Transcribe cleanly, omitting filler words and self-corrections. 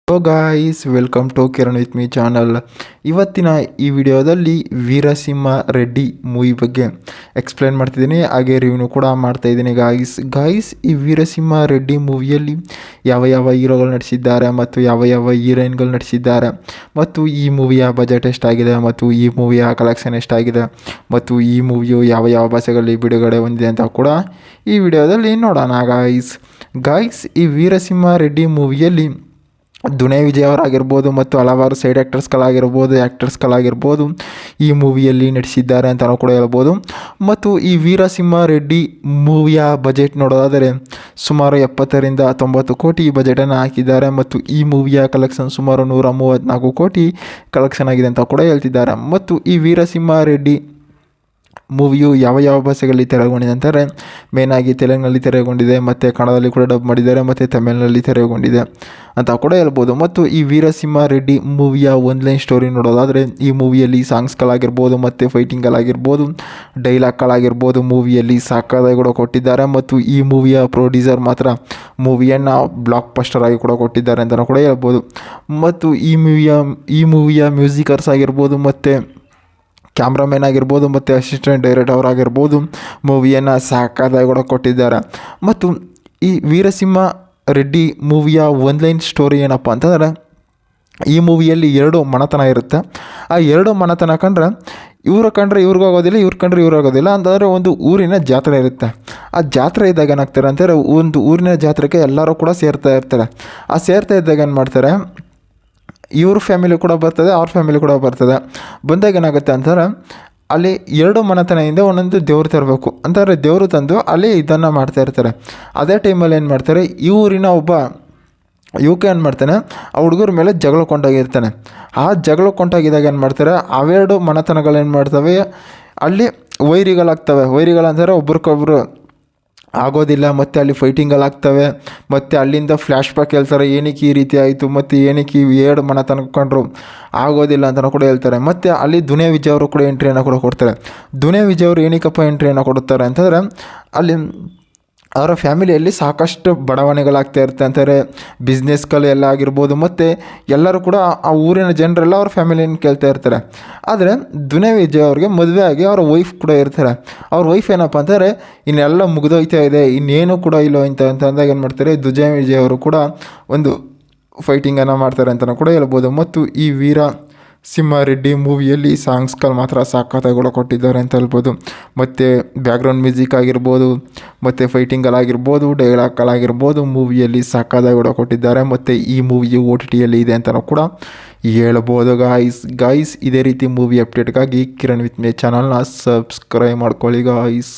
Hello guys, welcome to Kiran with me channel. ಇವತ್ತಿನ ಈ ವಿಡಿಯೋದಲ್ಲಿ ವೀರಸಿಂಹ ರೆಡ್ಡಿ ಮೂವಿ ಬಗ್ಗೆ ಎಕ್ಸ್ಪ್ಲೇನ್ ಮಾಡ್ತಿದ್ದೀನಿ, ಹಾಗೆ ರಿವ್ಯೂ ಕೂಡ ಮಾಡ್ತಾಯಿದ್ದೀನಿ. ಗಾಯ್ಸ್ ಈ ವೀರಸಿಂಹ ರೆಡ್ಡಿ ಮೂವಿಯಲ್ಲಿ ಯಾವ ಯಾವ ಹೀರೋಗಳು ನಟಿಸಿದ್ದಾರೆ ಮತ್ತು ಯಾವ ಯಾವ ಹೀರೋಯಿನ್ಗಳು ನಟಿಸಿದ್ದಾರೆ ಮತ್ತು ಈ ಮೂವಿಯ ಬಜೆಟ್ ಎಷ್ಟಾಗಿದೆ ಮತ್ತು ಈ ಮೂವಿಯ ಕಲೆಕ್ಷನ್ ಎಷ್ಟಾಗಿದೆ ಮತ್ತು ಈ ಮೂವಿಯು ಯಾವ ಯಾವ ಭಾಷೆಗಳಲ್ಲಿ ಬಿಡುಗಡೆ ಹೊಂದಿದೆ ಅಂತ ಕೂಡ ಈ ವಿಡಿಯೋದಲ್ಲಿ ನೋಡೋಣ. ಗಾಯ್ಸ್ ಈ ವೀರಸಿಂಹ ರೆಡ್ಡಿ ಮೂವಿಯಲ್ಲಿ ದುನೇ ವಿಜಯ್ ಅವರಾಗಿರ್ಬೋದು ಮತ್ತು ಹಲವಾರು ಸೈಡ್ ಆ್ಯಕ್ಟರ್ಸ್ಗಳಾಗಿರ್ಬೋದು ಈ ಮೂವಿಯಲ್ಲಿ ನಟಿಸಿದ್ದಾರೆ ಅಂತಲೂ ಕೂಡ ಹೇಳ್ಬೋದು. ಮತ್ತು ಈ ವೀರಸಿಂಹ ರೆಡ್ಡಿ ಮೂವಿಯ ಬಜೆಟ್ ನೋಡೋದಾದರೆ ಸುಮಾರು 70ರಿಂದ 90 ಕೋಟಿ ಬಜೆಟನ್ನು ಹಾಕಿದ್ದಾರೆ ಮತ್ತು ಈ ಮೂವಿಯ ಕಲೆಕ್ಷನ್ ಸುಮಾರು 134 ಕೋಟಿ ಕಲೆಕ್ಷನ್ ಆಗಿದೆ ಅಂತ ಕೂಡ ಹೇಳ್ತಿದ್ದಾರೆ. ಮತ್ತು ಈ ವೀರಸಿಂಹ ರೆಡ್ಡಿ ಮೂವಿಯು ಯಾವ ಯಾವ ಭಾಷೆಗಳಲ್ಲಿ ತೆರೆಗೊಂಡಿದೆ ಅಂತಾರೆ, ಮೇನಾಗಿ ತೆಲುಗಿನಲ್ಲಿ ತೆರೆಗೊಂಡಿದೆ ಮತ್ತು ಕನ್ನಡದಲ್ಲಿ ಕೂಡ ಡಬ್ ಮಾಡಿದ್ದಾರೆ ಮತ್ತು ತಮಿಳಿನಲ್ಲಿ ತೆರೆಗೊಂಡಿದೆ ಅಂತ ಕೂಡ ಹೇಳ್ಬೋದು. ಮತ್ತು ಈ ವೀರಸಿಂಹ ರೆಡ್ಡಿ ಮೂವಿಯ ಲೈನ್ ಸ್ಟೋರಿ ನೋಡೋದಾದರೆ ಈ ಮೂವಿಯಲ್ಲಿ ಸಾಂಗ್ಸ್ಗಳಾಗಿರ್ಬೋದು ಮತ್ತು ಫೈಟಿಂಗ್ಗಳಾಗಿರ್ಬೋದು ಡೈಲಾಗ್ಗಳಾಗಿರ್ಬೋದು ಮೂವಿಯಲ್ಲಿ ಸಾಕಾಗಿ ಕೂಡ ಕೊಟ್ಟಿದ್ದಾರೆ. ಮತ್ತು ಈ ಮೂವಿಯ ಪ್ರೊಡ್ಯೂಸರ್ ಮಾತ್ರ ಮೂವಿಯನ್ನು ಬ್ಲಾಕ್ ಬಸ್ಟರ್ ಆಗಿ ಕೂಡ ಕೊಟ್ಟಿದ್ದಾರೆ ಅಂತಲೂ ಕೂಡ ಹೇಳ್ಬೋದು. ಮತ್ತು ಈ ಮೂವಿಯ ಮ್ಯೂಸಿಕರ್ಸ್ ಆಗಿರ್ಬೋದು ಮತ್ತು ಕ್ಯಾಮ್ರಾಮನ್ ಆಗಿರ್ಬೋದು ಮತ್ತು ಅಸಿಸ್ಟೆಂಟ್ ಡೈರೆಕ್ಟರ್ ಆಗಿರ್ಬೋದು ಮೂವಿಯನ್ನು ಸಾಕಾಗಿ ಕೂಡ ಕೊಟ್ಟಿದ್ದಾರೆ. ಮತ್ತು ಈ ವೀರಸಿಂಹ ರೆಡ್ಡಿ ಮೂವಿಯ ಲೈನ್ ಸ್ಟೋರಿ ಏನಪ್ಪ ಅಂತಂದರೆ, ಈ ಮೂವಿಯಲ್ಲಿ 2 ಮನೆತನ ಇರುತ್ತೆ. ಆ 2 ಮನೆತನ ಕಂಡ್ರೆ ಇವ್ರಿಗೂ ಆಗೋದಿಲ್ಲ, ಇವ್ರು ಕಂಡ್ರೆ ಇವ್ರು ಆಗೋದಿಲ್ಲ ಅಂತಂದರೆ ಒಂದು ಊರಿನ ಜಾತ್ರೆ ಇರುತ್ತೆ. ಆ ಜಾತ್ರೆ ಇದ್ದಾಗ ಏನಾಗ್ತಾರೆ ಅಂತಾರೆ, ಒಂದು ಊರಿನ ಜಾತ್ರೆಗೆ ಎಲ್ಲರೂ ಕೂಡ ಸೇರ್ತಾ ಇರ್ತಾರೆ. ಆ ಸೇರ್ತಾ ಇದ್ದಾಗ ಏನು ಮಾಡ್ತಾರೆ, ಇವ್ರ ಫ್ಯಾಮಿಲಿ ಕೂಡ ಬರ್ತದೆ, ಅವ್ರ ಫ್ಯಾಮಿಲಿ ಕೂಡ ಬರ್ತದೆ. ಬಂದಾಗ ಏನಾಗುತ್ತೆ ಅಂತಾರೆ, ಅಲ್ಲಿ 2 ಮನೆತನದಿಂದ ಒಂದೊಂದು ದೇವ್ರು ತರಬೇಕು ಅಂತಾರೆ. ದೇವರು ತಂದು ಅಲ್ಲಿ ಇದನ್ನು ಮಾಡ್ತಾ ಇರ್ತಾರೆ. ಅದೇ ಟೈಮಲ್ಲಿ ಏನು ಮಾಡ್ತಾರೆ, ಈ ಊರಿನ ಒಬ್ಬ ಯುವಕ ಏನು ಮಾಡ್ತಾನೆ, ಆ ಹುಡುಗರ ಮೇಲೆ ಜಗಳ ಕೊಂಡೋಗಿರ್ತಾನೆ. ಆ ಜಗಳ ಕೊಂಡೋಗಿದ್ದಾಗ ಏನು ಮಾಡ್ತಾರೆ, ಅವೆರಡು ಮನೆತನಗಳೇನು ಮಾಡ್ತವೆ, ಅಲ್ಲಿ ವೈರಿಗಳಂತಾರೆ, ಒಬ್ರಿಗೊಬ್ರು ಆಗೋದಿಲ್ಲ. ಮತ್ತು ಅಲ್ಲಿ ಫೈಟಿಂಗಲ್ಲಾಗ್ತವೆ. ಮತ್ತು ಅಲ್ಲಿಂದ ಫ್ಲ್ಯಾಶ್ ಬ್ಯಾಕ್ ಹೇಳ್ತಾರೆ, ಏನಕ್ಕೆ ಈ ರೀತಿ ಆಯಿತು ಮತ್ತು ಏನಕ್ಕೆ ಈ 2 ಮನೆ ತನ್ಕೊಂಡ್ರು ಆಗೋದಿಲ್ಲ ಅಂತಲೂ ಕೂಡ ಹೇಳ್ತಾರೆ. ಮತ್ತು ಅಲ್ಲಿ ದುನೇ ವಿಜಯ್ ಅವರು ಕೂಡ ಎಂಟ್ರಿಯನ್ನು ಕೂಡ ಕೊಡ್ತಾರೆ. ದುನೇ ವಿಜಯ್ ಅವರು ಏನಕ್ಕಪ್ಪ ಎಂಟ್ರಿಯನ್ನು ಕೊಡುತ್ತಾರೆ ಅಂತಂದರೆ, ಅಲ್ಲಿ ಅವರ ಫ್ಯಾಮಿಲಿಯಲ್ಲಿ ಸಾಕಷ್ಟು ಬಡಾವಣೆಗಳಾಗ್ತಾ ಇರುತ್ತೆ ಅಂತಾರೆ, ಬಿಸ್ನೆಸ್ಗಳು ಎಲ್ಲ ಆಗಿರ್ಬೋದು. ಮತ್ತು ಎಲ್ಲರೂ ಕೂಡ ಆ ಊರಿನ ಜನರೆಲ್ಲ ಅವ್ರ ಫ್ಯಾಮಿಲಿಯನ್ನು ಕೇಳ್ತಾ ಇರ್ತಾರೆ. ಆದರೆ ದುನೇ ವಿಜಯ್ ಅವ್ರಿಗೆ ಮದುವೆ ಆಗಿ ಅವರ ವೈಫ್ ಕೂಡ ಇರ್ತಾರೆ. ಅವ್ರ ವೈಫ್ ಏನಪ್ಪ ಅಂತಾರೆ, ಇನ್ನೆಲ್ಲ ಮುಗಿದೋಯ್ತಾ ಇದೆ, ಇನ್ನೇನು ಕೂಡ ಇಲ್ಲ ಅಂತ ಅಂದಾಗ ಏನು ಮಾಡ್ತಾರೆ, ದುನೇ ವಿಜಯ್ ಅವರು ಕೂಡ ಒಂದು ಫೈಟಿಂಗನ್ನು ಮಾಡ್ತಾರೆ ಅಂತಲೂ ಕೂಡ ಹೇಳ್ಬೋದು. ಮತ್ತು ಈ ವೀರಸಿಂಹ ರೆಡ್ಡಿ ಮೂವಿಯಲ್ಲಿ ಸಾಂಗ್ಸ್ಗಳು ಮಾತ್ರ ಸಾಕಾಗಿ ಕೂಡ ಕೊಟ್ಟಿದ್ದಾರೆ ಅಂತ ಹೇಳ್ಬೋದು. ಮತ್ತು ಬ್ಯಾಕ್ಗ್ರೌಂಡ್ ಮ್ಯೂಸಿಕ್ ಆಗಿರ್ಬೋದು ಮತ್ತು ಫೈಟಿಂಗ್ಗಳಾಗಿರ್ಬೋದು ಡೈಲಾಗ್ಗಳಾಗಿರ್ಬೋದು ಮೂವಿಯಲ್ಲಿ ಸಾಕಾಗಿ ಕೂಡ ಕೊಟ್ಟಿದ್ದಾರೆ. ಮತ್ತು ಈ ಮೂವಿಯು OTTಯಲ್ಲಿ ಇದೆ ಅಂತಲೂ ಕೂಡ ಹೇಳ್ಬೋದು. ಗಾಯ್ಸ್ ಇದೇ ರೀತಿ ಮೂವಿ ಅಪ್ಡೇಟ್ಗಾಗಿ ಕಿರಣ್ ವಿತ್ ಮೀ ಚಾನಲ್ನ ಸಬ್ಸ್ಕ್ರೈಬ್ ಮಾಡ್ಕೊಳ್ಳಿ ಗಾಯ್ಸ್.